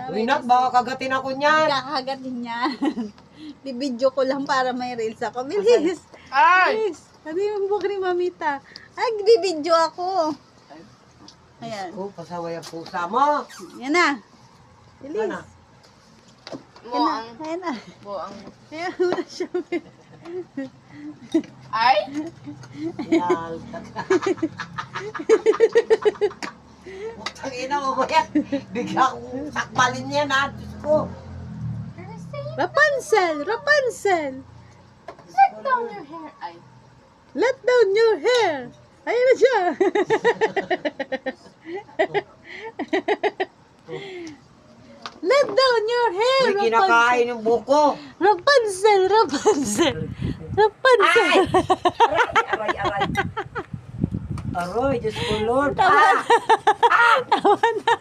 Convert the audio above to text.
Rinat, baka kagatin ako niyan. Kakagatin niya. Bibidyo ko lang para may reels ako. Bilis. Ay! Bilis. Sabi yung buhok ni Mamita. Ay, bibidyo ako. Ayan. Oh, pasaway ang pusa mo. Yan na. Bilis. Ano? Buang. Ayan na. Buang. Ayan na siya. Ay! Yan. Tangina mo ba yan? Bigla akong sakbalin yan ha. Diyos ko. Rapunzel! Rapunzel! Let down your hair. Ay. Let down your hair! Ayan na siya. Let down your hair, May kinakain yung buko. Rapunzel! Rapunzel! Rapunzel! Aray, aray. Aray, Diyos ko Lord. Tawa Ah! Tawa na.